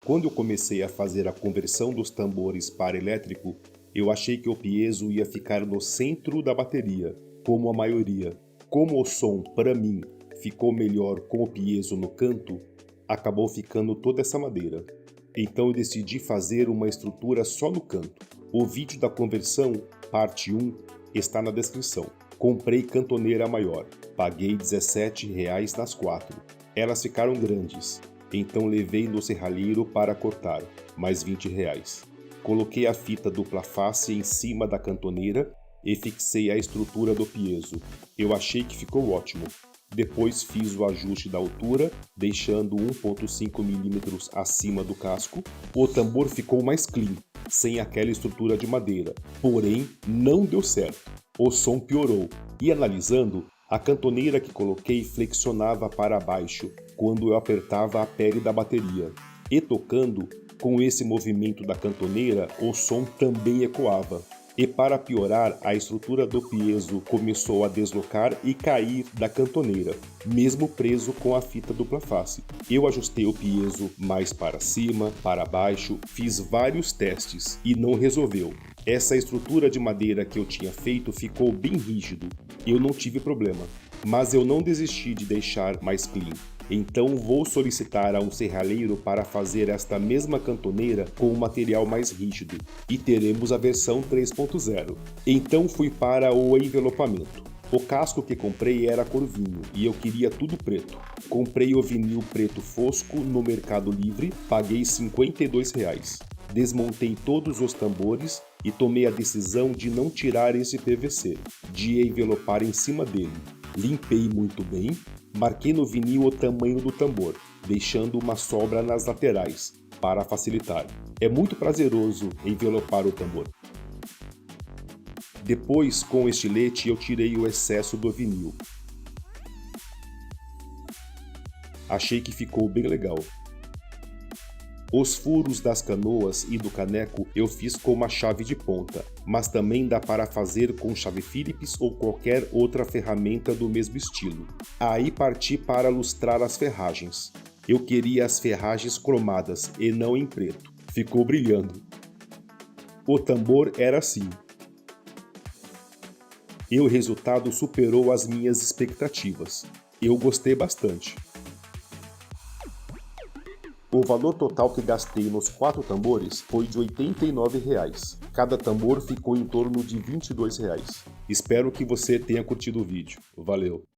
Quando eu comecei a fazer a conversão dos tambores para elétrico, eu achei que o piezo ia ficar no centro da bateria, como a maioria. Como o som, para mim, ficou melhor com o piezo no canto, acabou ficando toda essa madeira. Então eu decidi fazer uma estrutura só no canto. O vídeo da conversão, parte 1, está na descrição. Comprei cantoneira maior, paguei R$17 nas 4. Elas ficaram grandes, então levei no serralheiro para cortar, mais R$20. Coloquei a fita dupla face em cima da cantoneira e fixei a estrutura do piezo. Eu achei que ficou ótimo. Depois fiz o ajuste da altura, deixando 1,5 mm acima do casco. O tambor ficou mais clean, sem aquela estrutura de madeira, porém não deu certo. O som piorou, e analisando, a cantoneira que coloquei flexionava para baixo quando eu apertava a pele da bateria. E tocando, com esse movimento da cantoneira, o som também ecoava. E para piorar, a estrutura do piezo começou a deslocar e cair da cantoneira, mesmo preso com a fita dupla face. Eu ajustei o piezo mais para cima, para baixo, fiz vários testes e não resolveu. Essa estrutura de madeira que eu tinha feito ficou bem rígido. Eu não tive problema, mas eu não desisti de deixar mais clean. Então vou solicitar a um serralheiro para fazer esta mesma cantoneira com um material mais rígido e teremos a versão 3.0. Então fui para o envelopamento. O casco que comprei era cor vinho e eu queria tudo preto. Comprei o vinil preto fosco no Mercado Livre, paguei R$52. Desmontei todos os tambores e tomei a decisão de não tirar esse PVC, de envelopar em cima dele. Limpei muito bem, marquei no vinil o tamanho do tambor, deixando uma sobra nas laterais, para facilitar. É muito prazeroso envelopar o tambor. Depois, com o estilete, eu tirei o excesso do vinil. Achei que ficou bem legal. Os furos das canoas e do caneco eu fiz com uma chave de ponta, mas também dá para fazer com chave Phillips ou qualquer outra ferramenta do mesmo estilo. Aí parti para lustrar as ferragens. Eu queria as ferragens cromadas e não em preto. Ficou brilhando. O tambor era assim. E o resultado superou as minhas expectativas. Eu gostei bastante. O valor total que gastei nos 4 tambores foi de R$89. Cada tambor ficou em torno de R$22. Espero que você tenha curtido o vídeo. Valeu!